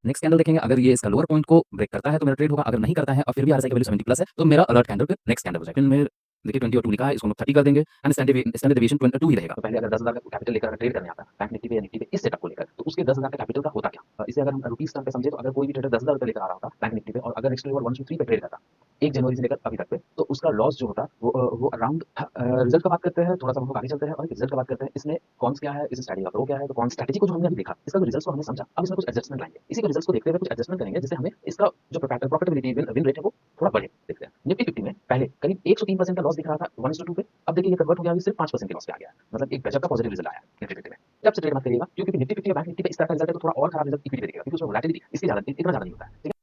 Next candle देखेंगे, अगर ये इसका लोअर पॉइंट को ब्रेक करता है तो मेरा ट्रेड होगा, अगर नहीं करता है और फिर भी आरएसआई का वैल्यू 70 प्लस है तो मेरा अलर्ट कैंडल फिर नेक्स्ट कैंडल हो जाएगा। फिर मैं देखिए 20 और 2 लिखा है, इसको हम लोग 30 कर देंगे एंड स्टैंडर्ड डेविएशन 2 ही रहेगा। तो पहले अगर 10,000 का कैपिटल लेकर अगर ट्रेड करने आता है बैंक निफ्टी पे या निफ्टी पे इस सेटअप को लेकर, तो उसके 10,000 का कैपिटल का होता क्या? इसे अगर हम रुपीस टर्म पे समझे, तो अगर कोई भी ट्रेडर 10,000 रुपए लेकर आ रहा होता बैंक निफ्टी पे और अगर एक्सट्रीम लेवल 1 to 3 पे ट्रेड करता 1 जनवरी से लेकर अभी तक पे, तो उसका लॉस जो होता वो अराउंड रिजल्ट का बात करते हैं, थोड़ा सा हम लोग आगे चलते हैं और रिजल्ट का बात करते हैं। इसमें कौन क्या है, इस स्ट्रैटेजी का प्रो क्या है, तो कौन स्ट्रैटेजी को जो हमने अभी देखा, इसका जो रिजल्ट्स को हमने समझा, अब इसमें कुछ एडजस्टमेंट लाएंगे। इसी को रिजल्ट्स को देखते हुए कुछ एडजस्टमेंट करेंगे जिससे हमें इसका जो प्रॉफिटेबिलिटी विन रेट है वो थोड़ा बढ़े। देखते हैं निफ्टी 50 में पहले करीब 103% का लॉस दिख रहा था 1:2 पे, अब देखिए ये कन्वर्ट हो गया, अभी सिर्फ 5% के लॉस पे आ गया है। मतलब एक गजब का पॉजिटिव रिजल्ट आया निफ्टी 50 में। जब से ट्रेड मत करिएगा, क्योंकि निफ्टी 50 या बैंक निफ्टी पे इस तरह का रिजल्ट है तो थोड़ा और खराब रिजल्ट इक्विटी पे दिखेगा, क्योंकि उसमें वोलेटिलिटी इसके ज्यादा इतना ज्यादा नहीं होता है, ठीक है।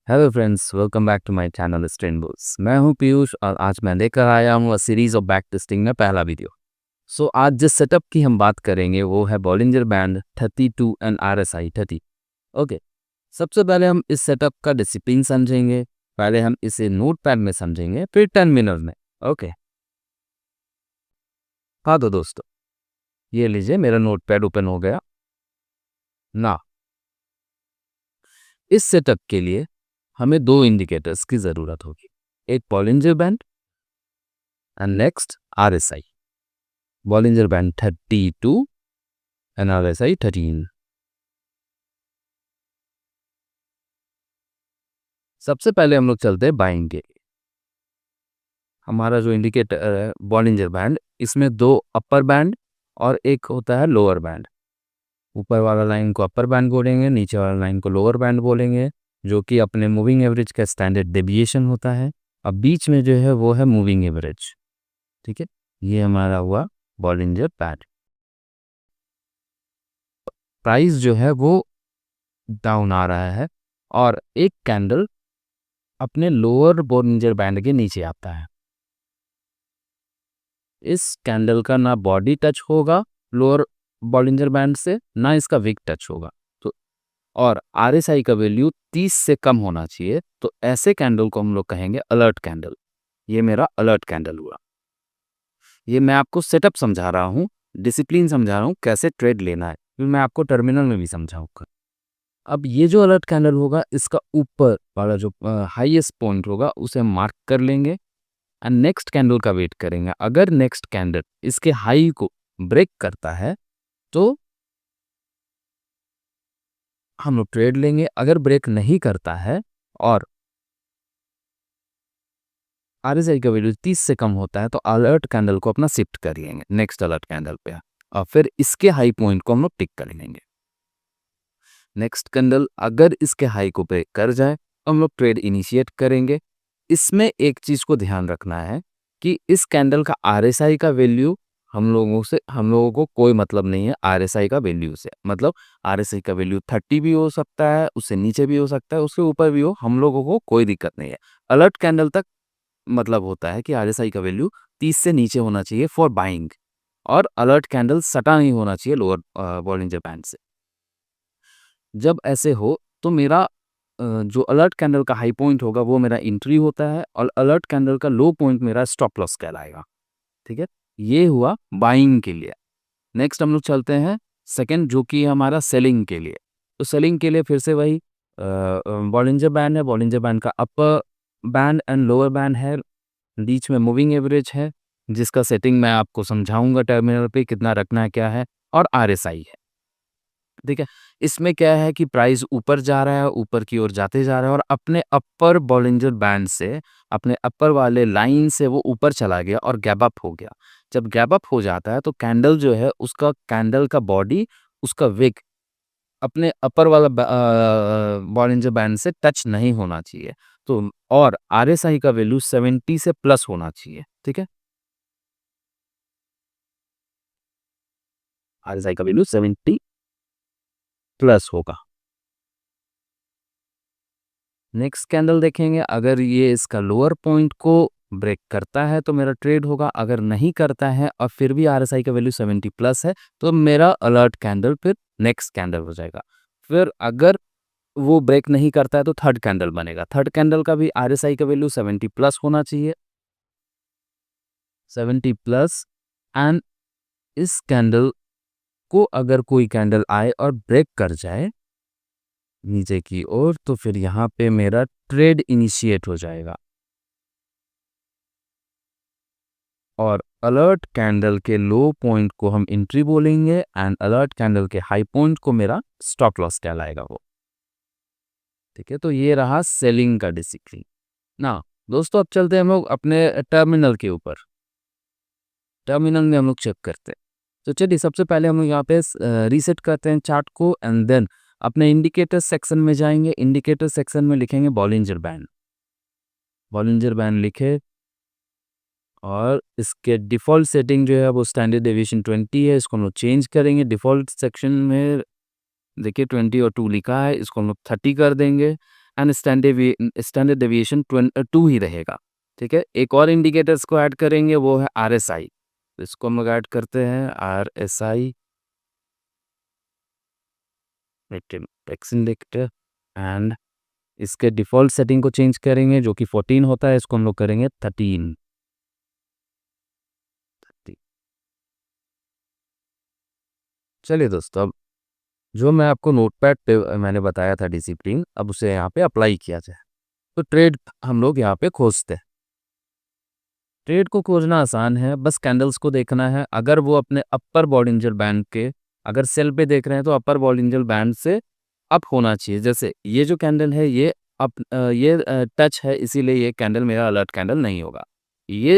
Hello friends, welcome back to my channel strain bulls. मैं हूं पीयूष और आज मैं लेकर आया हूं सीरीज ऑफ बैक टेस्टिंग में पहला वीडियो। सो आज जिस सेटअप की हम बात करेंगे वो है Bollinger band 32 and RSI 30। Okay, सबसे पहले हम इस सेटअप का डिसिप्लिन समझेंगे। पहले हम इसे नोट पैड में समझेंगे, फिर 10 मिनट में। ओके, हाँ तो दोस्तों, ये लीजिए मेरा नोट पैड ओपन हो गया ना। इस सेटअप के लिए हमें दो इंडिकेटर्स की ज़रूरत होगी, एक Bollinger band and next RSI. Bollinger band 32 and RSI 13। सबसे पहले हम लोग चलते हैं बाइंग के लिए। हमारा जो इंडिकेटर है बॉलिंजर बैंड, इसमें दो अपर बैंड और एक होता है लोअर बैंड। ऊपर वाला लाइन को अपर बैंड बोलेंगे, नीचे वाला लाइन को लोअर बैंड बोलेंगे, जो कि अपने मूविंग एवरेज का स्टैंडर्ड डेविएशन होता है। अब बीच में जो है वो है मूविंग एवरेज। ठीक है, ये हमारा हुआ बॉलिंजर बैंड। प्राइस जो है वो डाउन आ रहा है और एक कैंडल अपने लोअर बॉलिंजर बैंड के नीचे आता है। इस कैंडल का ना बॉडी टच होगा लोअर बॉलिंजर बैंड से, ना इसका विक टच होगा। तो और आरएसआई का वैल्यू 30 से कम होना चाहिए, तो ऐसे कैंडल को हम लोग कहेंगे अलर्ट कैंडल। ये मेरा अलर्ट कैंडल हुआ। ये मैं आपको सेटअप समझा रहा हूँ, डिसिप्लिन समझा रहा हूँ, कैसे ट्रेड लेना है, फिर मैं आपको टर्मिनल में भी समझाऊंगा। अब ये जो अलर्ट कैंडल होगा, इसका ऊपर वाला जो हाईएस्ट पॉइंट होगा उसे मार्क कर लेंगे एंड नेक्स्ट कैंडल का वेट करेंगे। अगर नेक्स्ट कैंडल इसके हाई को ब्रेक करता है तो हम लोग ट्रेड लेंगे। अगर ब्रेक नहीं करता है और आरएसआई का वैल्यू 30 से कम होता है तो अलर्ट कैंडल को अपना शिफ्ट कर लेंगे नेक्स्ट अलर्ट कैंडल पे और फिर इसके हाई पॉइंट को हम लोग टिक कर लेंगे। नेक्स्ट कैंडल अगर इसके हाई को ब्रेक कर जाए तो हम लोग ट्रेड इनिशिएट करेंगे। इसमें एक चीज को ध्यान रखना है कि इस कैंडल का आरएसआई का वैल्यू हम लोगों को कोई मतलब नहीं है। आरएसआई का वैल्यू से मतलब आरएसआई का वैल्यू 30 भी हो सकता है, उससे नीचे भी हो सकता है, उसके ऊपर भी हो, हम लोगों को कोई दिक्कत नहीं है। अलर्ट कैंडल तक मतलब होता है कि आरएसआई का वैल्यू 30 से नीचे होना चाहिए फॉर बाइंग, और अलर्ट कैंडल सटा नहीं होना चाहिए लोअर बॉलिंजर बैंड से। जब ऐसे हो तो मेरा जो अलर्ट कैंडल का हाई पॉइंट होगा वो मेरा एंट्री होता है और अलर्ट कैंडल का लो पॉइंट मेरा स्टॉप लॉस कहलाएगा। ठीक है, ये हुआ बाइंग के लिए। नेक्स्ट हम लोग चलते हैं सेकंड, जो कि हमारा सेलिंग के लिए। तो सेलिंग के लिए फिर से वही बॉलिंजर बैंड है। बॉलिंजर बैंड का upper band and lower band है, बीच में मूविंग एवरेज है जिसका सेटिंग मैं आपको समझाऊंगा टर्मिनल पे कितना रखना है क्या है, और आरएसआई है। ठीक है, इसमें क्या है कि प्राइस ऊपर जा रहा है, ऊपर की ओर जाते जा रहा है और अपने अपर बॉलिंजर बैंड से, अपने अपर वाले लाइन से वो ऊपर चला गया और गैप अप हो गया। जब गैप अप हो जाता है तो कैंडल जो है उसका कैंडल का बॉडी, उसका विक अपने अपर वाला बॉलिंजर बैंड से टच नहीं होना चाहिए। तो और आरएसआई का वैल्यू 70 से प्लस होना चाहिए। ठीक है, आरएसआई का वैल्यू 70 प्लस होगा। नेक्स्ट कैंडल देखेंगे, अगर ये इसका लोअर पॉइंट को ब्रेक करता है तो मेरा ट्रेड होगा। अगर नहीं करता है और फिर भी आरएसआई का वैल्यू 70 प्लस है तो मेरा अलर्ट कैंडल फिर नेक्स्ट कैंडल हो जाएगा। फिर अगर वो ब्रेक नहीं करता है तो थर्ड कैंडल बनेगा। थर्ड कैंडल का भी आरएसआई का वैल्यू 70 प्लस होना चाहिए, 70 प्लस। एंड इस कैंडल को अगर कोई कैंडल आए और ब्रेक कर जाए नीचे की ओर, तो फिर यहाँ पे मेरा ट्रेड इनिशिएट हो जाएगा और अलर्ट कैंडल के लो पॉइंट को हम एंट्री बोलेंगे एंड अलर्ट कैंडल के हाई पॉइंट को मेरा स्टॉप लॉस कहलाएगा वो। ठीक है, तो ये रहा सेलिंग का डिसिप्लिन ना। दोस्तों अब चलते हैं हम लोग अपने टर्मिनल के ऊपर। टर्मिनल में हम लोग चेक करते हैं। तो चलिए सबसे पहले हम लोग यहाँ पे रीसेट करते हैं चार्ट को एंड देन अपने इंडिकेटर सेक्शन में जाएंगे। इंडिकेटर सेक्शन में लिखेंगे बॉलिंजर बैंड। बॉलिंजर बैंड लिखे और इसके डिफ़ॉल्ट सेटिंग जो है वो स्टैंडर्ड डेविएशन 20 है। इसको हम लोग चेंज करेंगे। डिफ़ॉल्ट सेक्शन में देखिए 20 और 2 लिखा है, इसको हम लोग 30 कर देंगे एंड स्टैंडर्ड डेविएशन 2 ही रहेगा। ठीक है, एक और इंडिकेटर्स को ऐड करेंगे, वो है RSI। तो इसको हम लोग ऐड करते हैं RSI एक्स इंडिकेटर एंड इसके डिफ़ॉल्ट सेटिंग को चेंज करेंगे जो कि 14 होता है, इसको हम लोग करेंगे 13। चलिए दोस्तों, अब जो मैं आपको नोटपैड पे मैंने बताया था डिसिप्लिन, अब उसे यहाँ पे अप्लाई किया जाए। तो ट्रेड हम लोग यहाँ पे खोजते हैं। ट्रेड को खोजना आसान है, बस कैंडल्स को देखना है। अगर वो अपने अपर बॉलिंजर बैंड के अगर सेल पे देख रहे हैं तो अपर बॉलिंजर बैंड से अप होना चाहिए। जैसे ये जो कैंडल है ये टच है, इसीलिए ये कैंडल मेरा अलर्ट कैंडल नहीं होगा। ये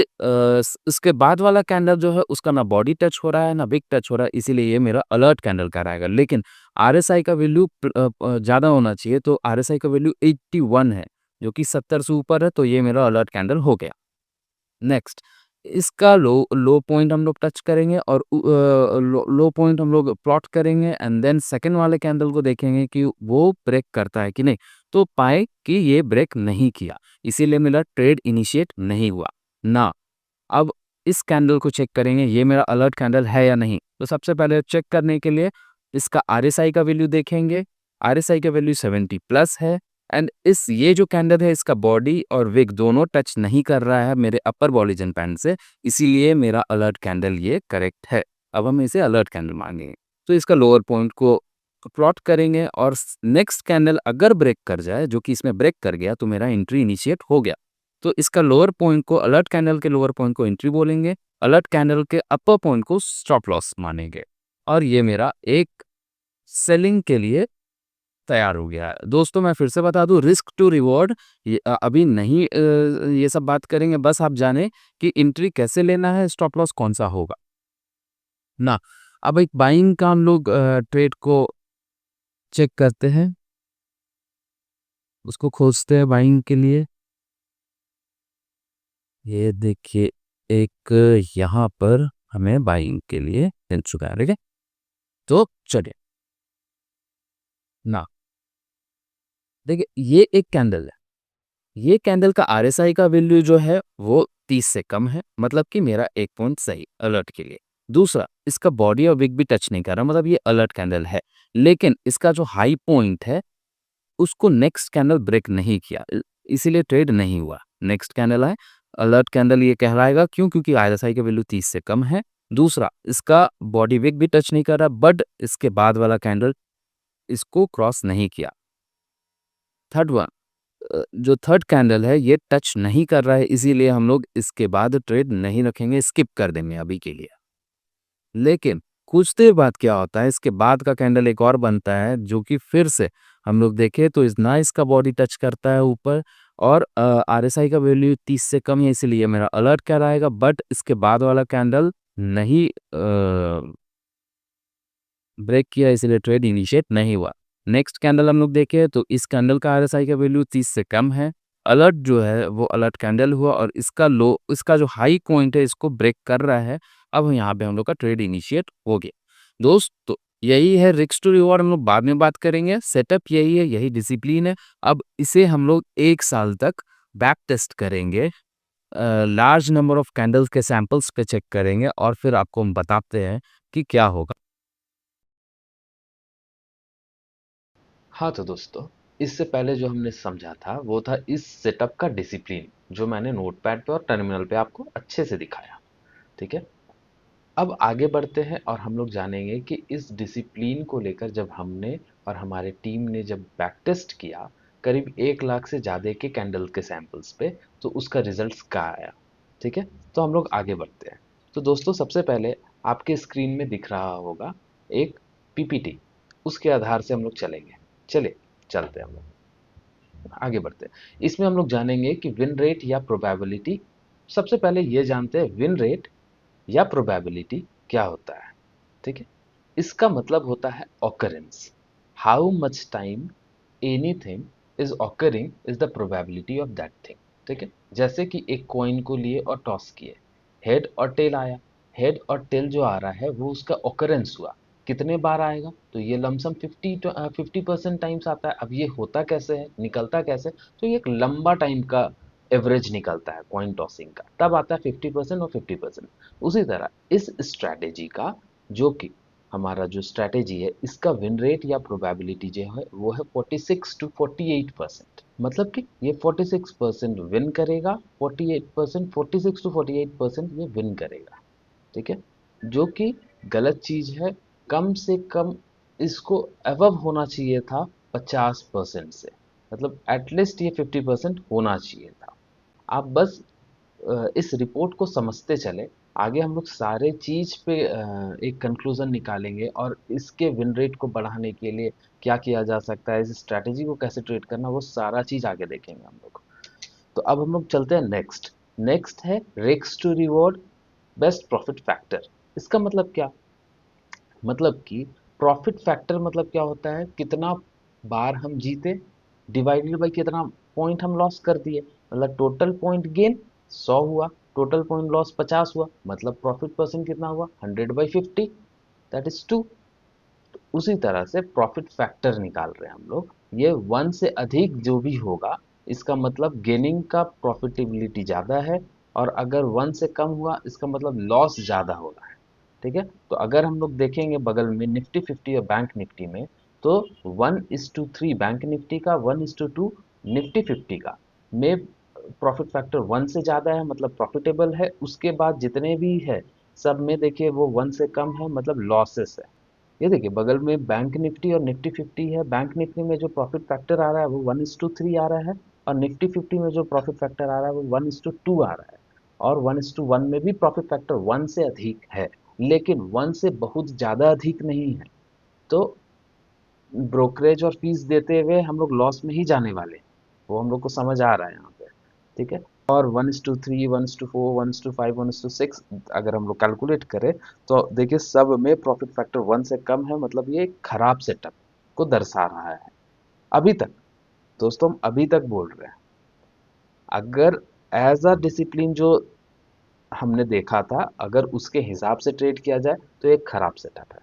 इसके बाद वाला कैंडल जो है उसका ना बॉडी टच हो रहा है ना विक टच हो रहा है, इसीलिए ये मेरा अलर्ट कैंडल कहलाएगा। लेकिन आरएसआई का वैल्यू ज़्यादा होना चाहिए, तो आरएसआई का वैल्यू 81 है जो कि 70 से ऊपर है, तो ये मेरा अलर्ट कैंडल हो गया। नेक्स्ट इसका लो लो पॉइंट हम लोग टच करेंगे और लो पॉइंट हम लोग प्लॉट करेंगे एंड देन सेकंड वाले कैंडल को देखेंगे कि वो ब्रेक करता है कि नहीं। तो पाए कि ये ब्रेक नहीं किया, इसीलिए मेरा ट्रेड इनिशिएट नहीं हुआ ना। अब इस कैंडल को चेक करेंगे ये मेरा अलर्ट कैंडल है या नहीं। तो सबसे पहले चेक करने के लिए इसका आरएसआई का वैल्यू देखेंगे। आरएसआई का वैल्यू 70 प्लस है एंड ये जो कैंडल है इसका बॉडी और विक दोनों टच नहीं कर रहा है मेरे अपर बॉलीजन बैंड से, इसीलिए मेरा अलर्ट कैंडल ये करेक्ट है। अब हम इसे अलर्ट कैंडल मानेंगे। तो इसका लोअर पॉइंट को प्लॉट करेंगे और नेक्स्ट कैंडल अगर ब्रेक कर जाए, जो कि इसमें ब्रेक कर गया, तो मेरा एंट्री इनिशिएट हो गया। तो इसका लोअर पॉइंट को अलर्ट कैंडल के लोअर पॉइंट को एंट्री बोलेंगे, अलर्ट कैंडल के अपर पॉइंट को स्टॉप लॉस मानेंगे और ये मेरा एक सेलिंग के लिए तैयार हो गया है। दोस्तों मैं फिर से बता दूं, रिस्क टू रिवॉर्ड अभी नहीं ये सब बात करेंगे, बस आप जाने कि एंट्री कैसे लेना है, स्टॉप लॉस कौन सा होगा ना। अब एक बाइंग का हम लोग ट्रेड को चेक करते हैं, उसको खोजते हैं बाइंग के लिए। ये देखिए एक यहाँ पर हमें बाइंग के लिए मिल चुका है। ठीक है, तो चलिए ना, देखिए ये एक कैंडल है। ये कैंडल का आरएसआई का वैल्यू जो है वो 30 से कम है, मतलब कि मेरा एक पॉइंट सही अलर्ट के लिए। दूसरा, इसका बॉडी और विक भी टच नहीं कर रहा, मतलब ये अलर्ट कैंडल है। लेकिन इसका जो हाई पॉइंट है उसको नेक्स्ट कैंडल ब्रेक नहीं किया, इसीलिए ट्रेड नहीं हुआ। नेक्स्ट कैंडल है अलर्ट कैंडल, ये कहलाएगा क्यों? क्योंकि आरएसआई का वैल्यू 30 से कम है। दूसरा, इसका बॉडी विक भी टच नहीं कर रहा, बट इसके बाद वाला कैंडल इसको क्रॉस नहीं किया। थर्ड वन, जो थर्ड कैंडल है ये टच नहीं कर रहा है, इसीलिए हम लोग इसके बाद ट्रेड नहीं रखेंगे, स्किप कर देंगे अभी के लिए। लेकिन कुछ देर बाद क्या होता है, इसके बाद का कैंडल एक और बनता है जो कि फिर से हम लोग देखें तो ना इसका बॉडी टच करता है ऊपर और आरएसआई का वैल्यू 30 से कम है, इसीलिए मेरा अलर्ट क्या रहेगा। बट इसके बाद वाला कैंडल नहीं ब्रेक किया, इसलिए ट्रेड इनिशिएट नहीं हुआ। नेक्स्ट कैंडल हम लोग देखें तो इस कैंडल का आरएसआई का वैल्यू 30 से कम है। अलर्ट जो है वो अलर्ट कैंडल हुआ और इसका जो हाई पॉइंट है इसको ब्रेक कर रहा है। अब यहाँ पे हम लोग का ट्रेड इनिशिएट हो गया। दोस्त तो यही है रिस्क टू रिवॉर्ड, हम लोग बाद में बात करेंगे। सेटअप यही है, यही डिसिप्लिन है। अब इसे हम लोग 1 साल तक बैक टेस्ट करेंगे, लार्ज नंबर ऑफ कैंडल्स के सैंपल्स पे चेक करेंगे और फिर आपको हम बताते हैं कि क्या होगा। हाँ तो दोस्तों, इससे पहले जो हमने समझा था वो था इस सेटअप का डिसिप्लिन, जो मैंने नोटपैड पे और टर्मिनल पे आपको अच्छे से दिखाया। ठीक है, अब आगे बढ़ते हैं और हम लोग जानेंगे कि इस डिसिप्लिन को लेकर जब हमने और हमारे टीम ने जब बैक टेस्ट किया करीब 1 लाख से ज़्यादा के कैंडल के सैंपल्स पे, तो उसका रिजल्ट्स क्या आया। ठीक है, तो हम लोग आगे बढ़ते हैं। तो दोस्तों सबसे पहले आपके स्क्रीन में दिख रहा होगा एक पीपीटी, उसके आधार से हम लोग चलेंगे। चलिए चलते हैं हम लोग आगे बढ़ते हैं। इसमें हम लोग जानेंगे कि विन रेट या प्रोबेबिलिटी। सबसे पहले ये जानते हैं विन रेट या प्रोबेबिलिटी क्या होता है। ठीक है, इसका मतलब होता है occurrence. How much time anything is occurring is the probability of that thing. ठीक है, जैसे कि एक कॉइन को लिए और टॉस किए, हेड और टेल आया। हेड और टेल जो आ रहा है वो उसका ऑकरेंस हुआ। कितने बार आएगा, तो ये लमसम 50% टाइम्स आता है। अब ये होता कैसे है, निकलता कैसे, तो ये एक लंबा टाइम का एवरेज निकलता है कॉइन टॉसिंग का, तब आता है 50% और 50%। उसी तरह इस स्ट्रैटेजी का, जो कि हमारा जो स्ट्रैटेजी है, इसका विन रेट या प्रोबेबिलिटी जो है वो है 46 to 48%। मतलब कि ये 46% विन करेगा, 48%, 46 to 48% ये विन करेगा। ठीक है, जो कि गलत चीज है। कम से कम इसको अबव होना चाहिए था 50% से, मतलब एटलीस्ट ये 50% होना चाहिए था। आप बस इस रिपोर्ट को समझते चले, आगे हम लोग सारे चीज पे एक कंक्लूजन निकालेंगे और इसके विन रेट को बढ़ाने के लिए क्या किया जा सकता है, इस स्ट्रैटेजी को कैसे ट्रेड करना, वो सारा चीज आगे देखेंगे हम लोग। तो अब हम लोग चलते हैं नेक्स्ट। नेक्स्ट है risk to reward best profit factor. इसका मतलब क्या, मतलब कि प्रॉफिट फैक्टर मतलब क्या होता है, कितना बार हम जीते डिवाइडेड बाई कितना पॉइंट हम लॉस कर दिए। मतलब टोटल पॉइंट गेन 100 हुआ, टोटल पॉइंट लॉस 50 हुआ, मतलब प्रॉफिट परसेंट कितना हुआ 100/50, दैट इज 2। उसी तरह से प्रॉफिट फैक्टर निकाल रहे हैं हम लोग। ये 1 से अधिक जो भी होगा, इसका मतलब गेनिंग का प्रॉफिटेबिलिटी ज़्यादा है, और अगर 1 से कम हुआ इसका मतलब लॉस ज़्यादा हो रहा है। ठीक है, तो अगर हम लोग देखेंगे बगल में निफ्टी 50 और बैंक निफ्टी में, तो 1:3 बैंक निफ्टी का, 1:2 निफ्टी 50 का में प्रॉफिट फैक्टर 1 से ज़्यादा है, मतलब प्रॉफिटेबल है। उसके बाद जितने भी है सब में देखिए वो 1 से कम है, मतलब लॉसेस है। ये देखिए बगल में बैंक निफ्टी और निफ्टी 50 है। बैंक निफ्टी में जो प्रॉफिट फैक्टर आ रहा है वो 1:3 आ रहा है, और निफ्टी 50 में जो प्रॉफिट फैक्टर आ रहा है वो 1:2 आ रहा है। और 1:1 में भी प्रॉफिट फैक्टर 1 से अधिक है, लेकिन 1 से बहुत ज़्यादा अधिक नहीं है। तो ब्रोकरेज और फीस देते हुए हम लोग लॉस में ही जाने वाले हैं, वो हम लोग को समझ आ रहा है यहाँ पे। ठीक है, और 1:3, 1:4, 1:5, 1:6 अगर हम लोग कैलकुलेट करें, तो देखिए सब में प्रॉफिट फैक्टर 1 से कम है, मतलब ये एक खराब सेटअप को दर्शा रहा है अभी तक। दोस्तों हम अभी तक बोल रहे हैं, अगर एज अ डिसिप्लिन जो हमने देखा था, अगर उसके हिसाब से ट्रेड किया जाए तो एक खराब सेटअप है।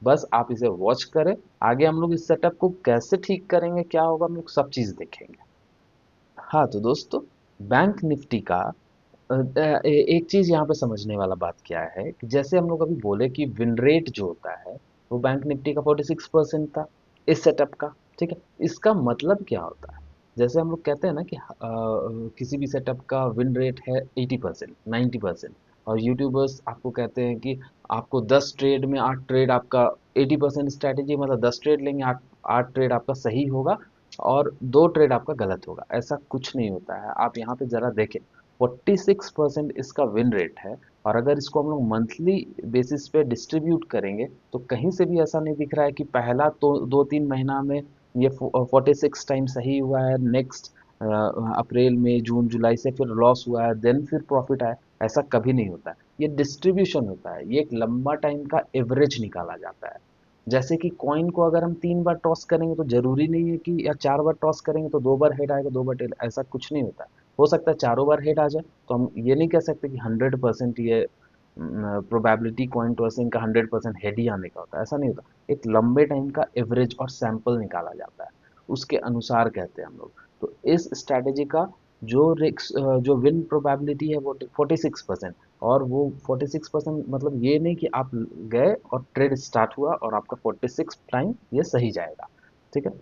बस आप इसे वॉच करें, आगे हम लोग इस सेटअप को कैसे ठीक करेंगे, क्या होगा, हम लोग सब चीज़ देखेंगे। हाँ तो दोस्तों, बैंक निफ्टी का एक चीज यहाँ पे समझने वाला बात क्या है कि जैसे हम लोग अभी बोले कि विन रेट जो होता है वो बैंक निफ्टी का 46% था इस सेटअप का। ठीक है, इसका मतलब क्या होता है, जैसे हम लोग कहते हैं ना कि किसी भी सेटअप का विन रेट है 80%, 90%, और यूट्यूबर्स आपको कहते हैं कि आपको 10 ट्रेड में 8 ट्रेड आपका 80% स्ट्रैटेजी, मतलब 10 ट्रेड लेंगे, 8 ट्रेड आपका सही होगा और 2 ट्रेड आपका गलत होगा। ऐसा कुछ नहीं होता है। आप यहाँ पे जरा देखें, 46% इसका विन रेट है, और अगर इसको हम लोग मंथली बेसिस पे डिस्ट्रीब्यूट करेंगे तो कहीं से भी ऐसा नहीं दिख रहा है कि पहला तो 2-3 महीना में ये 46 टाइम सही हुआ है, नेक्स्ट अप्रैल मई जून जुलाई से फिर लॉस हुआ है, देन फिर प्रॉफिट आया। ऐसा कभी नहीं होता है, ये डिस्ट्रीब्यूशन होता है, ये एक लंबा टाइम का एवरेज निकाला जाता है। जैसे कि कॉइन को अगर हम 3 बार टॉस करेंगे तो जरूरी नहीं है कि, या 4 बार टॉस करेंगे तो 2 बार हेड आएगा 2 बार टेल, ऐसा कुछ नहीं होता है। हो सकता है चारों बार हेड आ जाए, तो हम ये नहीं कह सकते कि 100% ये प्रोबेबिलिटी कॉइन टॉसिंग का 100% हेड ही आने का होता है, ऐसा नहीं होता। एक लंबे टाइम का एवरेज और सैंपल निकाला जाता है, उसके अनुसार कहते हैं हम लोग। तो इस स्ट्रैटेजी का जो रिस्क जो विन प्रोबेबिलिटी है वो 46%। और वो 46% मतलब ये नहीं कि आप गए और ट्रेड स्टार्ट हुआ और आपका 46 टाइम ये सही जाएगा। ठीक है,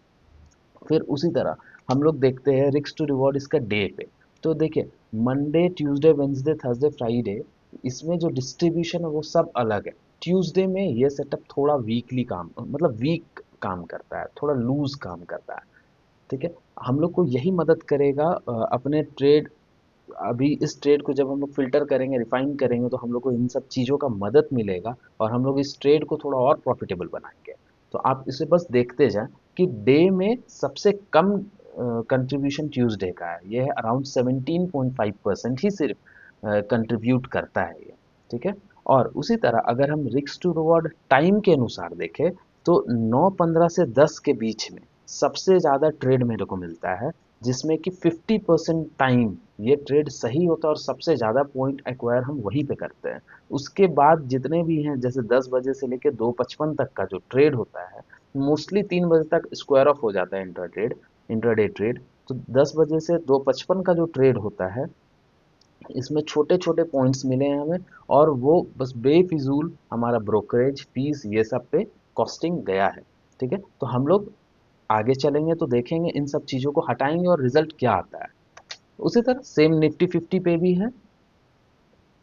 फिर उसी तरह हम लोग देखते हैं रिस्क टू रिवॉर्ड इसका डे पे। तो देखिए, Monday Tuesday Wednesday Thursday Friday इसमें जो डिस्ट्रीब्यूशन है वो सब अलग है। ट्यूसडे में ये सेटअप थोड़ा वीकली काम मतलब वीक काम करता है, थोड़ा लूज काम करता है। ठीक है, हम लोग को यही मदद करेगा अपने ट्रेड, अभी इस ट्रेड को जब हम लोग फिल्टर करेंगे, रिफाइन करेंगे, तो हम लोग को इन सब चीज़ों का मदद मिलेगा और हम लोग इस ट्रेड को थोड़ा और प्रॉफिटेबल बनाएंगे। तो आप इसे बस देखते जाएं कि डे में सबसे कम कंट्रीब्यूशन ट्यूसडे का है, ये है अराउंड 17.5% ही सिर्फ कंट्रीब्यूट करता है ये। ठीक है, और उसी तरह अगर हम रिस्क टू रिवॉर्ड टाइम के अनुसार देखें तो 9:15 से 10 के बीच में सबसे ज़्यादा ट्रेड मेरे को मिलता है, जिसमें कि 50% टाइम ये ट्रेड सही होता है और सबसे ज़्यादा पॉइंट एक्वायर हम वहीं पे करते हैं। उसके बाद जितने भी हैं, जैसे 10 बजे से लेकर 2:55 तक का जो ट्रेड होता है, मोस्टली 3 बजे तक स्क्वायर ऑफ हो जाता है इंट्राडे ट्रेड। तो 10 बजे से 2:55 का जो ट्रेड होता है, इसमें छोटे छोटे पॉइंट्स मिले हैं हमें, और वो बस बेफिजूल हमारा ब्रोकरेज फीस ये सब पे कॉस्टिंग गया है। ठीक है, तो हम लोग आगे चलेंगे तो देखेंगे इन सब चीज़ों को हटाएंगे और रिजल्ट क्या आता है। उसी तरह सेम निफ्टी 50 पे भी है,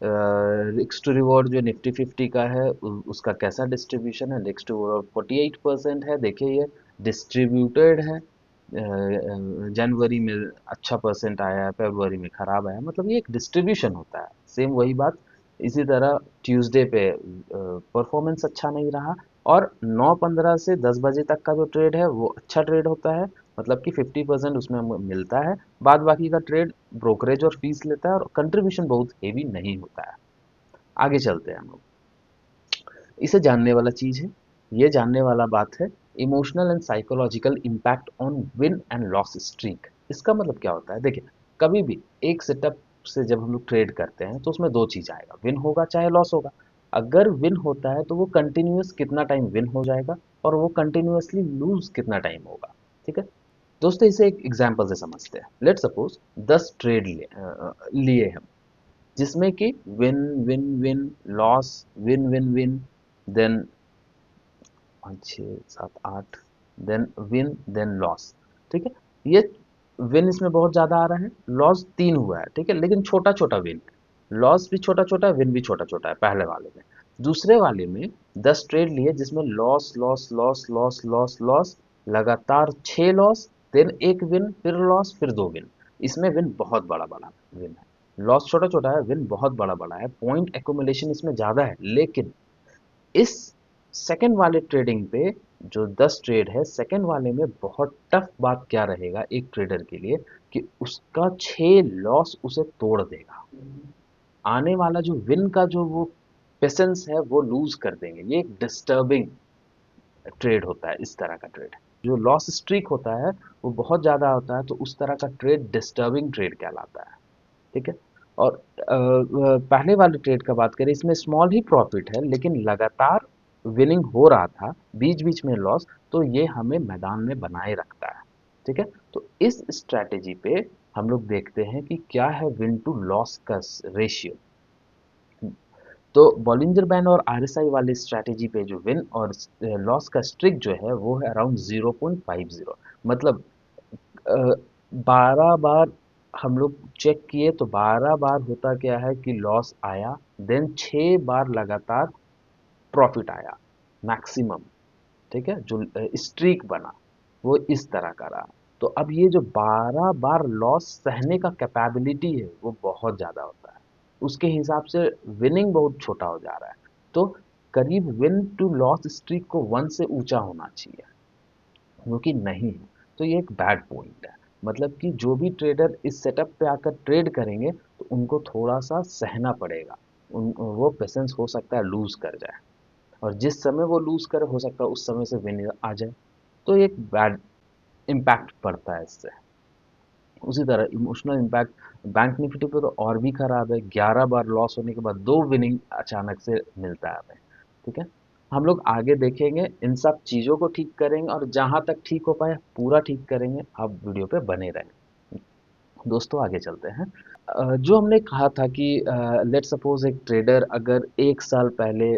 रिस्क टू रिवॉर्ड जो निफ्टी 50 का है उसका कैसा डिस्ट्रीब्यूशन है। रिस्क टू रिवॉर्ड 48% है, देखिए ये डिस्ट्रीब्यूटेड है। जनवरी में अच्छा परसेंट आया है, फरवरी में खराब आया है, मतलब ये एक डिस्ट्रीब्यूशन होता है। सेम वही बात इसी तरह ट्यूसडे पे परफॉर्मेंस अच्छा नहीं रहा, और 9:15 से 10 बजे तक का जो ट्रेड है वो अच्छा ट्रेड होता है, मतलब कि 50% उसमें मिलता है। बाद बाकी का ट्रेड ब्रोकरेज और फीस लेता है और कंट्रीब्यूशन बहुत हेवी नहीं होता है। आगे चलते हैं हम लोग, इसे जानने वाला चीज़ है, ये जानने वाला बात है emotional and psychological impact on win and loss streak. इसका मतलब क्या होता है, देखिए कभी भी एक सेटअप से जब हम लोग ट्रेड करते हैं तो उसमें दो चीज़ आएगा, विन होगा चाहे लॉस होगा। अगर विन होता है तो वो कंटिन्यूस कितना टाइम विन हो जाएगा, और वो कंटिन्यूसली लूज कितना टाइम होगा। ठीक है, दोस्तों इसे एक एग्जांपल से समझते हैं। लेट सपोज 10 ट्रेड लिए हम, जिसमें कि win win win loss, win win win, then 6 7 8, then win then loss. ठीक है, ये विन इसमें बहुत ज़्यादा आ रहा है, लॉस 3 हुआ है। ठीक है, लेकिन छोटा छोटा विन है, लॉस भी छोटा छोटा है, विन भी छोटा छोटा है पहले वाले में। दूसरे वाले में 10 ट्रेड लिए जिसमें loss loss loss loss loss loss, लगातार 6 लॉस, देन एक विन, फिर लॉस, फिर 2 विन। इसमें विन बहुत बड़ा बड़ा विन है, लॉस छोटा छोटा है, विन बहुत बड़ा बड़ा है, पॉइंट एक्यूमुलेशन इसमें ज़्यादा है। लेकिन इस सेकंड वाले ट्रेडिंग पे जो 10 ट्रेड है, सेकंड वाले में बहुत टफ बात क्या रहेगा एक ट्रेडर के लिए, कि उसका 6 लॉस उसे तोड़ देगा। आने वाला जो विन का जो वो पेशेंस है वो लूज कर देंगे। ये एक डिस्टर्बिंग ट्रेड होता है, इस तरह का ट्रेड। जो लॉस स्ट्रीक होता है वो बहुत ज़्यादा होता है, तो उस तरह का ट्रेड डिस्टर्बिंग ट्रेड कहलाता है। ठीक है, और पहले वाले ट्रेड का बात करें, इसमें स्मॉल ही प्रॉफिट है लेकिन लगातार विनिंग हो रहा था, बीच बीच में लॉस, तो ये हमें मैदान में बनाए रखता है। ठीक है, तो इस स्ट्रैटेजी पे हम लोग देखते हैं कि क्या है विन टू लॉस का रेशियो। तो बॉलिंजर बैंड और आरएसआई वाली स्ट्रैटेजी पे जो विन और लॉस का स्ट्रिक जो है वो है अराउंड 0.50। मतलब 12 बार हम लोग चेक किए तो 12 बार होता क्या है कि लॉस आया, देन 6 बार लगातार प्रॉफिट आया मैक्सिमम। ठीक है, जो स्ट्रीक बना वो इस तरह का रहा। तो अब ये जो 12 बार लॉस सहने का कैपेबिलिटी है वो बहुत ज़्यादा होता है, उसके हिसाब से विनिंग बहुत छोटा हो जा रहा है। तो करीब विन टू लॉस स्ट्रीक को 1 से ऊंचा होना चाहिए, जो कि नहीं है। तो ये एक बैड पॉइंट है, मतलब कि जो भी ट्रेडर इस सेटअप पे आकर ट्रेड करेंगे तो उनको थोड़ा सा सहना पड़ेगा, उन वो पेशेंस हो सकता है लूज कर जाए, और जिस समय वो लूज करे हो सकता है उस समय से विन आ जाए। तो ये एक बैड इम्पैक्ट पड़ता है इससे। उसी तरह इमोशनल इम्पैक्ट बैंक निफ्टी पे तो और भी खराब है, 11 बार लॉस होने के बाद 2 विनिंग अचानक से मिलता है हमें। ठीक है, हम लोग आगे देखेंगे, इन सब चीज़ों को ठीक करेंगे और जहाँ तक ठीक हो पाए पूरा ठीक करेंगे। आप वीडियो पे बने रहें। दोस्तों आगे चलते हैं। जो हमने कहा था कि लेट सपोज एक ट्रेडर अगर 1 साल पहले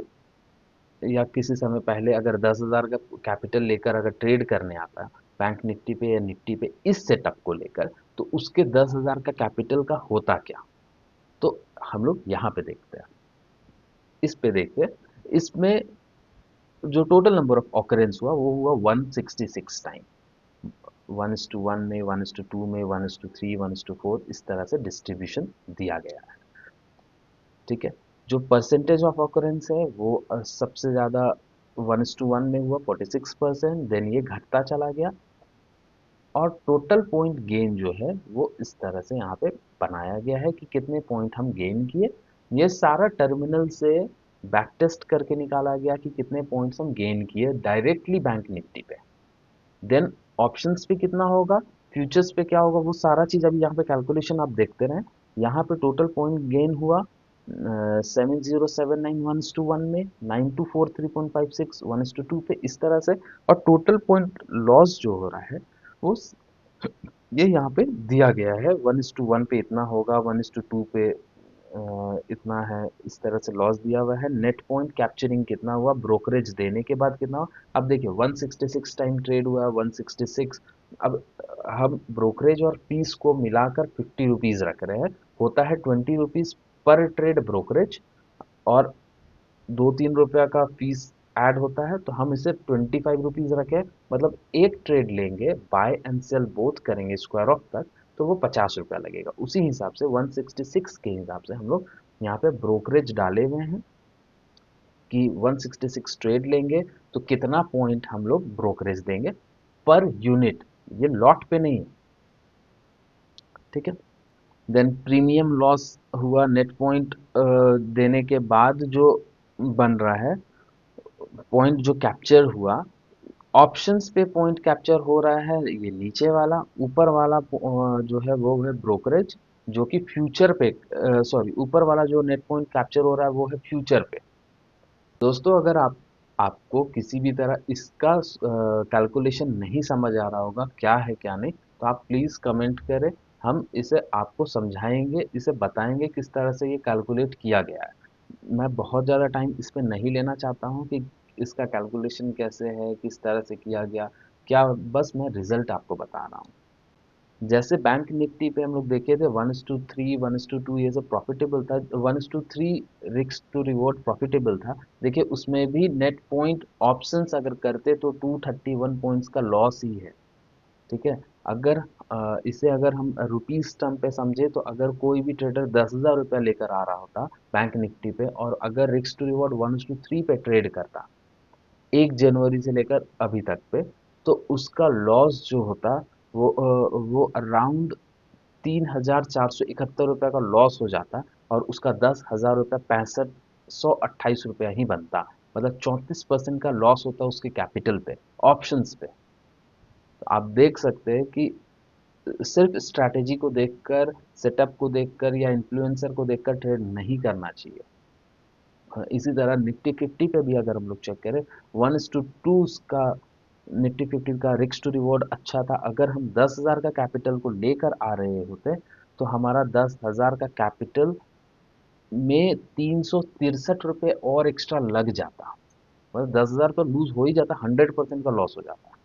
या किसी समय पहले अगर 10,000 का कैपिटल लेकर अगर ट्रेड करने आता है बैंक निफ्टी पे या निफ्टी पे इस सेटअप को लेकर, तो उसके 10,000 का कैपिटल का होता क्या। तो हम लोग यहाँ पे देखते हैं। इस पे देखिए, इसमें जो टोटल नंबर ऑफ ऑकरेंस हुआ वो हुआ 166 टाइम। 1:1 में, 1:2 में, 1:3, 1:4 इस तरह से डिस्ट्रीब्यूशन दिया गया है। ठीक है, जो परसेंटेज ऑफ ऑकरेंस है वो सबसे ज़्यादा 1:1 में हुआ 46%, देन ये घटता चला गया, और टोटल पॉइंट गेन जो है वो इस तरह से यहाँ पे बनाया गया है कि कितने पॉइंट हम गेन किए। ये सारा टर्मिनल से बैक टेस्ट करके निकाला गया कि कितने पॉइंट्स हम गेन किए डायरेक्टली बैंक निफ्टी पे। देन ऑप्शंस पे कितना होगा, फ्यूचर्स पे क्या होगा, वो सारा चीज़ अभी यहाँ पे कैलकुलेशन आप देखते रहें। यहाँ पे टोटल पॉइंट गेन हुआ 7079 1:1 में, 9243.56 1:2 पे, इस तरह से। और टोटल पॉइंट लॉस जो हो रहा है वो ये यहाँ पे दिया गया है, 1:1 पे इतना होगा, 1:2 पे इतना है, इस तरह से लॉस दिया हुआ है। नेट पॉइंट कैप्चरिंग कितना हुआ, ब्रोकरेज देने के बाद कितना हुआ। अब देखिए 166 टाइम ट्रेड हुआ है, 166। अब हम ब्रोकरेज और फीस को मिलाकर 50 रुपीज़ रख रहे हैं, होता है 20 रुपीज़ पर ट्रेड ब्रोकरेज, और 2-3 रुपया का फीस ऐड होता है, तो हम इसे 25 रुपीज़ रखें, मतलब एक ट्रेड लेंगे, बाय एंड सेल बोथ करेंगे स्क्वायर ऑफ तक, तो वो 50 रुपया लगेगा। उसी हिसाब से 166 के हिसाब से हम लोग यहाँ पे ब्रोकरेज डाले हुए हैं कि 166 ट्रेड लेंगे तो कितना पॉइंट हम लोग ब्रोकरेज देंगे पर यूनिट, ये लॉट पे नहीं है। ठीक है, देन प्रीमियम लॉस हुआ, नेट पॉइंट देने के बाद जो बन रहा है पॉइंट जो कैप्चर हुआ, ऑप्शंस पे पॉइंट कैप्चर हो रहा है ये नीचे वाला, ऊपर वाला जो है वो है ब्रोकरेज, जो कि फ्यूचर पे, सॉरी, ऊपर वाला जो नेट पॉइंट कैप्चर हो रहा है वो है फ्यूचर पे। दोस्तों अगर आपको किसी भी तरह इसका कैलकुलेशन नहीं समझ आ रहा होगा क्या है क्या नहीं, तो आप प्लीज़ कमेंट करें, हम इसे आपको समझाएंगे, इसे बताएंगे किस तरह से ये कैलकुलेट किया गया है। मैं बहुत ज़्यादा टाइम इस पे नहीं लेना चाहता हूँ कि इसका कैलकुलेशन कैसे है, किस तरह से किया गया, क्या, बस मैं रिजल्ट आपको बता रहा हूँ। जैसे बैंक निफ्टी पे हम लोग देखे थे 1:3 1:2 ये सब प्रॉफिटेबल था, 1:3 रिस्क टू रिवॉर्ड प्रॉफिटेबल था। देखिए उसमें भी नेट पॉइंट ऑप्शंस अगर करते तो 231 पॉइंट्स का लॉस ही है। ठीक है, अगर इसे अगर हम रुपीस टर्म पे समझे तो अगर कोई भी ट्रेडर 10,000 रुपया लेकर आ रहा होता बैंक निफ्टी पे, और अगर रिस्क टू रिवॉर्ड 1:3 पे ट्रेड करता 1 जनवरी से लेकर अभी तक पे, तो उसका लॉस जो होता वो अराउंड 3,471 रुपये का लॉस हो जाता, और उसका 10,000 रुपया 65,128 रुपया ही बनता, मतलब 34% का लॉस होता उसके कैपिटल पे, ऑप्शंस पे। तो आप देख सकते हैं कि सिर्फ स्ट्रैटेजी को देखकर, सेटअप को देखकर या इन्फ्लुएंसर को देखकर ट्रेड नहीं करना चाहिए। इसी तरह निफ्टी 50 पे भी अगर हम लोग चेक करें 1:2 का निफ्टी 50 का रिस्क टू रिवॉर्ड अच्छा था। अगर हम 10,000 का कैपिटल को लेकर आ रहे होते तो हमारा 10,000 का कैपिटल में 363 रुपये और एक्स्ट्रा लग जाता, मतलब 10,000 तो लूज हो ही जाता, 100% का लॉस हो जाता।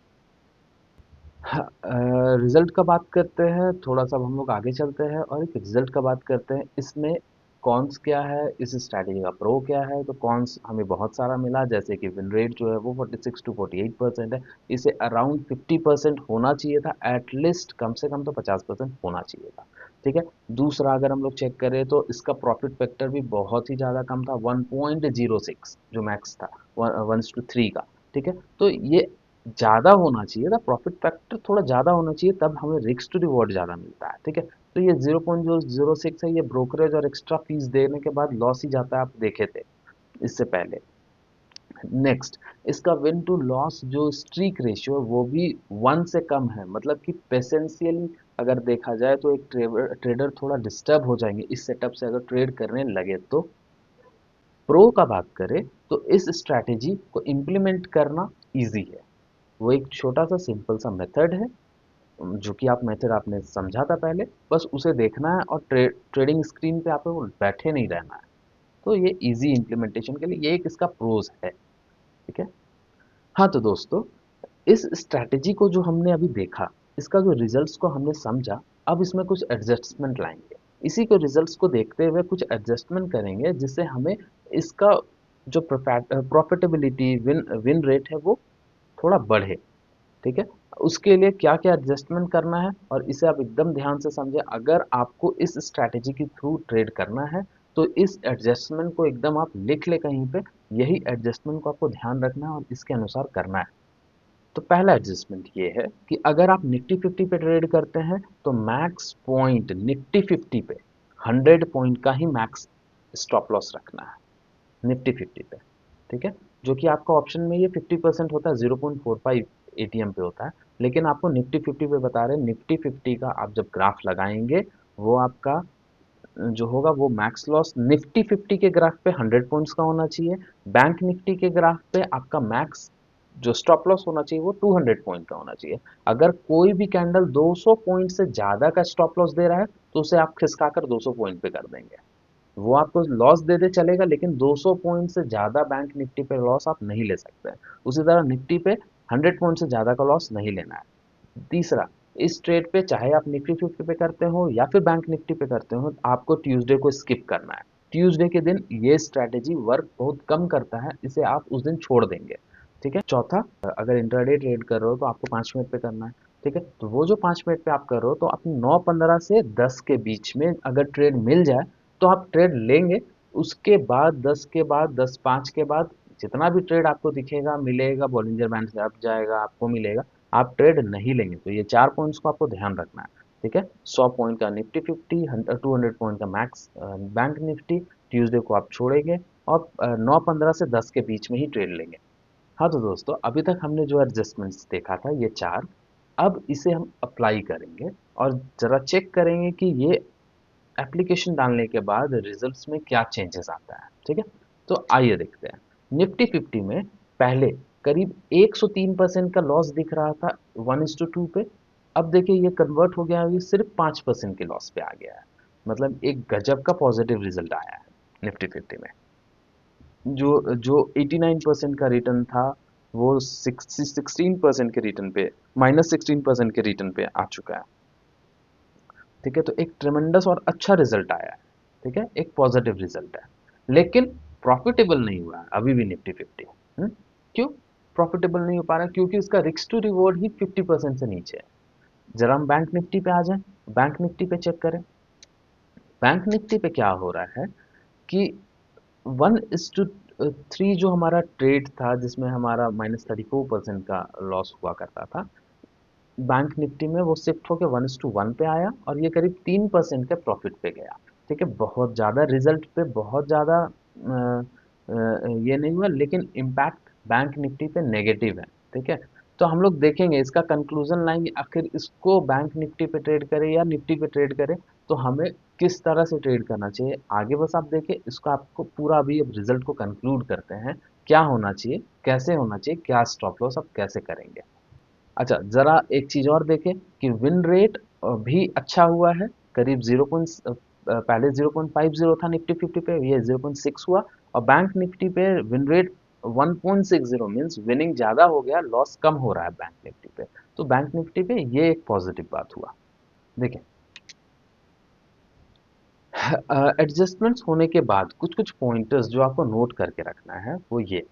रिजल्ट का बात करते हैं, थोड़ा सा हम लोग आगे चलते हैं और एक रिजल्ट का बात करते हैं। इसमें कॉन्स क्या है, इस स्ट्रैटेजी का प्रो क्या है। तो कॉन्स हमें बहुत सारा मिला, जैसे कि विन रेट जो है वो 46 to 48% है, इसे अराउंड 50% होना चाहिए था, एटलीस्ट कम से कम तो 50% होना चाहिए था। ठीक है, दूसरा अगर हम लोग चेक करें तो इसका प्रॉफिट फैक्टर भी बहुत ही ज़्यादा कम था, 1.06 जो मैक्स था 1:3 का। ठीक है, तो ये ज़्यादा होना चाहिए था, प्रॉफिट फैक्टर थोड़ा ज़्यादा होना चाहिए, तब हमें रिस्क टू रिवॉर्ड ज़्यादा मिलता है। ठीक है, तो ये 0.006 है, ये ब्रोकरेज और एक्स्ट्रा फीस देने के बाद लॉस ही जाता है, आप देखे थे इससे पहले। नेक्स्ट, इसका विन टू लॉस जो स्ट्रीक रेशियो है वो भी 1 से कम है, मतलब कि पेशेंशियली अगर देखा जाए तो एक ट्रेडर थोड़ा डिस्टर्ब हो जाएंगे इस सेटअप से अगर ट्रेड करने लगे तो। प्रो का बात करें तो इस स्ट्रैटेजी को इम्प्लीमेंट करना ईजी है, वो एक छोटा सा सिंपल सा मेथड है, जो कि आप मेथड आपने समझा था पहले, बस उसे देखना है और ट्रेडिंग स्क्रीन पे आपको बैठे नहीं रहना है। तो ये इजी इम्प्लीमेंटेशन के लिए ये एक इसका प्रोज है। ठीक है, हाँ तो दोस्तों इस स्ट्रैटेजी को जो हमने अभी देखा, इसका जो रिजल्ट्स को हमने समझा, अब इसमें कुछ एडजस्टमेंट लाएंगे, इसी को रिजल्ट्स को देखते हुए कुछ एडजस्टमेंट करेंगे जिससे हमें इसका जो प्रॉफिटेबिलिटी विन विन रेट है वो थोड़ा बढ़े। ठीक है, उसके लिए क्या क्या एडजस्टमेंट करना है और इसे आप एकदम ध्यान से समझें। अगर आपको इस स्ट्रैटेजी के थ्रू ट्रेड करना है तो इस एडजस्टमेंट को एकदम आप लिख ले कहीं पे, यही एडजस्टमेंट को आपको ध्यान रखना है और इसके अनुसार करना है। तो पहला एडजस्टमेंट ये है कि अगर आप निफ्टी 50 पे ट्रेड करते हैं तो मैक्स पॉइंट निफ्टी 50 पे 100 पॉइंट का ही मैक्स स्टॉप लॉस रखना है निफ्टी 50 पे। ठीक है, जो कि आपका ऑप्शन में ये 50% होता है, 0.45 एटीएम पे होता है, लेकिन आपको निफ्टी 50 पे बता रहे हैं। निफ्टी 50 का आप जब ग्राफ लगाएंगे वो आपका जो होगा वो मैक्स लॉस निफ्टी 50 के ग्राफ पे 100 पॉइंट्स का होना चाहिए। बैंक निफ्टी के ग्राफ पे आपका मैक्स जो स्टॉप लॉस होना चाहिए वो 200 पॉइंट का होना चाहिए। अगर कोई भी कैंडल 200 पॉइंट से ज्यादा का स्टॉप लॉस दे रहा है तो उसे आप खिसकाकर 200 पॉइंट पे कर देंगे। वो आपको लॉस दे दे चलेगा, लेकिन 200 पॉइंट से ज्यादा बैंक निफ्टी पे लॉस आप नहीं ले सकते हैं। उसी तरह निफ्टी पे 100 पॉइंट से ज्यादा का लॉस नहीं लेना है। तीसरा, इस ट्रेड पे चाहे आप निफ्टी 50 पे करते हो या फिर बैंक निफ्टी पे करते हो, आपको ट्यूसडे को स्किप करना है। ट्यूसडे के दिन ये स्ट्रैटेजी वर्क बहुत कम करता है, इसे आप उस दिन छोड़ देंगे। ठीक है। चौथा, अगर इंट्राडे ट्रेड कर रहे हो तो आपको 5 मिनट पे करना है। ठीक है, तो वो जो 5 मिनट पे आप कर रहे हो तो अपनी 9:15 से 10 के बीच में अगर ट्रेड मिल जाए तो आप ट्रेड लेंगे। उसके बाद 10 के बाद 10:05 के बाद जितना भी ट्रेड आपको दिखेगा मिलेगा, बॉलिंजर बैंड से अप जाएगा आपको मिलेगा, आप ट्रेड नहीं लेंगे। तो ये 4 पॉइंट्स को आपको ध्यान रखना है। ठीक है, 100 पॉइंट का निफ्टी 50, 200 पॉइंट का मैक्स बैंक निफ्टी ट्यूसडे को आप छोड़ेंगे और 9:15 से 10 के बीच में ही ट्रेड लेंगे। हाँ तो दोस्तों, अभी तक हमने जो एडजस्टमेंट्स देखा था ये 4, अब इसे हम अप्लाई करेंगे और जरा चेक करेंगे कि ये एप्लीकेशन डालने के बाद रिजल्ट्स में क्या चेंजेस आता है। ठीक है, तो आइए देखते हैं। निफ्टी 50 में पहले करीब 103% का लॉस दिख रहा था 1:2 पे। अब देखिए ये कन्वर्ट हो गया है, ये सिर्फ 5% के लॉस पे आ गया है। मतलब एक गजब का पॉजिटिव रिजल्ट आया है निफ्टी 50 में। जो जो 89% का रिटर्न था वो 16% के रिटर्न पे, -16% के रिटर्न पे आ चुका है। ठीक है, तो एक ट्रेमेंडस और अच्छा रिजल्ट आया है। ठीक है, एक पॉजिटिव रिजल्ट है, लेकिन प्रॉफिटेबल नहीं हुआ है अभी भी निफ्टी 50। क्यों प्रॉफिटेबल नहीं हो पा रहा है? क्योंकि इसका रिस्क टू रिवॉर्ड ही 50% से नीचे है। जरा हम बैंक निफ्टी पे आ जाएं, बैंक निफ्टी पे चेक करें। बैंक निफ्टी पे क्या हो रहा है कि 1:3 जो हमारा ट्रेड था जिसमें हमारा -34% का लॉस हुआ करता था, बैंक निफ्टी में वो शिफ्ट होकर 1:1 पे आया और ये करीब 3% के प्रॉफिट पे गया। ठीक है, बहुत ज़्यादा रिजल्ट पे बहुत ज़्यादा ये नहीं हुआ, लेकिन इम्पैक्ट बैंक निफ्टी पे नेगेटिव है। ठीक है, तो हम लोग देखेंगे इसका कंक्लूजन लाएंगे, आखिर इसको बैंक निफ्टी पे ट्रेड करें या निफ्टी पे ट्रेड करें, तो हमें किस तरह से ट्रेड करना चाहिए आगे। बस आप देखिए, इसको आपको पूरा अभी अब रिजल्ट को कंक्लूड करते हैं, क्या होना चाहिए, कैसे होना चाहिए, क्या स्टॉप लॉस आप कैसे करेंगे। अच्छा, ज़रा एक चीज़ और देखें कि विन रेट भी अच्छा हुआ है। करीब 0 पहले 0.50 था निफ्टी 50 पे, ये 0.6 हुआ। और बैंक निफ्टी पे विन रेट 1.60 मीन्स विनिंग ज़्यादा हो गया, लॉस कम हो रहा है बैंक निफ्टी पे। तो बैंक निफ्टी पे ये एक पॉजिटिव बात हुआ। देखें, एडजस्टमेंट्स होने के बाद कुछ कुछ पॉइंटर्स जो आपको नोट करके रखना है वो ये।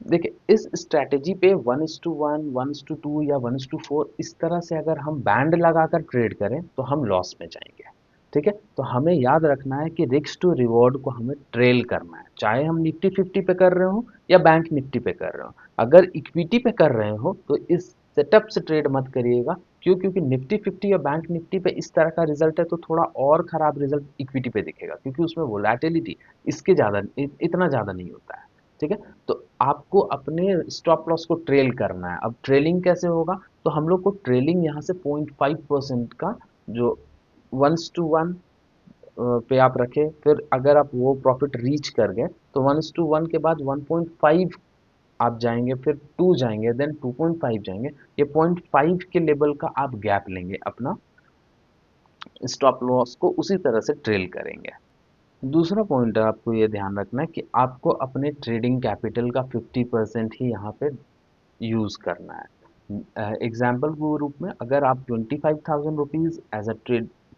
देखिए, इस स्ट्रैटेजी पे 1:1, 1:2 या 1:4 इस तरह से अगर हम बैंड लगाकर ट्रेड करें तो हम लॉस में जाएंगे। ठीक है, तो हमें याद रखना है कि रिस्क टू रिवॉर्ड को हमें ट्रेल करना है, चाहे हम निफ्टी 50 पे कर रहे हो या बैंक निफ्टी पे कर रहे हो। अगर इक्विटी पे कर रहे हो तो इस सेटअप से ट्रेड मत करिएगा। क्यों? क्योंकि निफ्टी 50 या बैंक निफ्टी पे इस तरह का रिजल्ट है तो थोड़ा और खराब रिजल्ट इक्विटी पे दिखेगा, क्योंकि उसमें वोलेटिलिटी इसके ज़्यादा इतना ज़्यादा नहीं होता है। ठीक है, तो आपको अपने स्टॉप लॉस को ट्रेल करना है। अब ट्रेलिंग कैसे होगा? तो हम लोग को ट्रेलिंग यहाँ से 0.5% का जो 1:1 पे आप रखें, फिर अगर आप वो प्रॉफिट रीच कर गए तो 1:1 के बाद 1.5 आप जाएंगे, फिर 2 जाएंगे, देन 2.5 जाएंगे। ये 0.5 के लेवल का आप गैप लेंगे, अपना स्टॉप लॉस को उसी तरह से ट्रेल करेंगे। दूसरा पॉइंट आपको ये ध्यान रखना है कि आपको अपने ट्रेडिंग कैपिटल का 50% ही यहाँ पे यूज़ करना है। एग्जाम्पल के रूप में अगर आप 25,000 rupees as a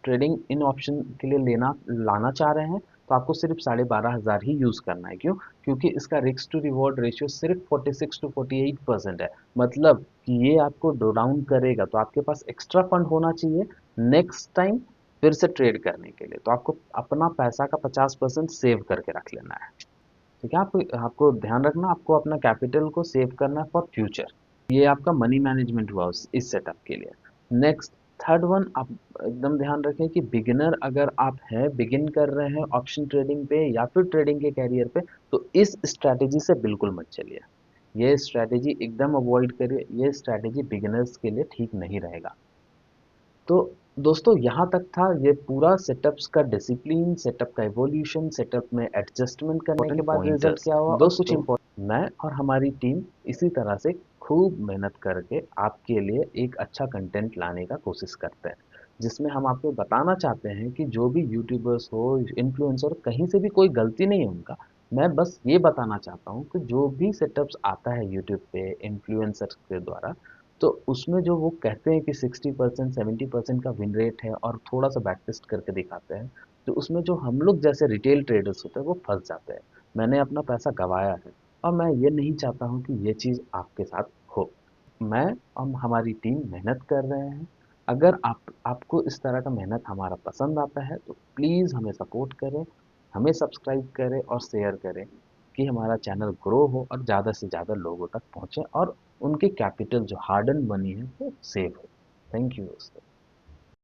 trading in option के लिए लेना लाना चाह रहे हैं तो आपको सिर्फ 12,500 ही यूज़ करना है। क्यों? क्योंकि इसका रिस्क टू रिवॉर्ड रेशियो सिर्फ 46 टू 48% है। मतलब कि ये आपको डाउन करेगा, तो आपके पास एक्स्ट्रा फंड होना चाहिए नेक्स्ट टाइम फिर से ट्रेड करने के लिए। तो आपको अपना पैसा का 50% सेव करके रख लेना है। ठीक है, आपको आपको ध्यान रखना, आपको अपना कैपिटल को सेव करना है फॉर फ्यूचर। ये आपका मनी मैनेजमेंट हुआ इस सेटअप के लिए। नेक्स्ट, थर्ड वन, आप एकदम ध्यान रखें कि बिगिनर अगर आप हैं, बिगिन कर रहे हैं ऑप्शन ट्रेडिंग पे या फिर ट्रेडिंग के कैरियर पे, तो इस स्ट्रैटेजी से बिल्कुल मत चलिए। ये स्ट्रैटेजी एकदम अवॉइड करिए, ये स्ट्रैटेजी बिगिनर्स के लिए ठीक नहीं रहेगा। तो दोस्तों, यहाँ तक था ये पूरा सेटअप्स का डिसिप्लिन, सेटअप का इवोल्यूशन, सेटअप में एडजस्टमेंट करने के बाद रिजल्ट क्या हुआ, और कुछ इम्पोर्टेंट, मैं और हमारी टीम इसी तरह से खूब मेहनत करके आपके लिए एक अच्छा कंटेंट लाने का कोशिश करते हैं, जिसमें हम आपको बताना चाहते हैं कि जो भी यूट्यूबर्स हो, इन्फ्लुएंसर, कहीं से भी कोई गलती नहीं है उनका। मैं बस ये बताना चाहता हूँ कि जो भी सेटअप्स आता है यूट्यूब पे इन्फ्लुएंसर्स के द्वारा, तो उसमें जो वो कहते हैं कि 60% 70% का विन रेट है और थोड़ा सा बैक टेस्ट करके दिखाते हैं, तो उसमें जो हम लोग जैसे रिटेल ट्रेडर्स होते हैं वो फंस जाते हैं। मैंने अपना पैसा गंवाया है, और मैं ये नहीं चाहता हूँ कि ये चीज़ आपके साथ हो। मैं और हमारी टीम मेहनत कर रहे हैं। अगर आपको इस तरह का मेहनत हमारा पसंद आता है, तो प्लीज़ हमें सपोर्ट करें, हमें सब्सक्राइब करें और शेयर करें, कि हमारा चैनल ग्रो हो और ज़्यादा से ज़्यादा लोगों तक पहुँचे और उनके कैपिटल जो हार्ड अर्न मनी है वो सेव हो। थैंक यू दोस्तों।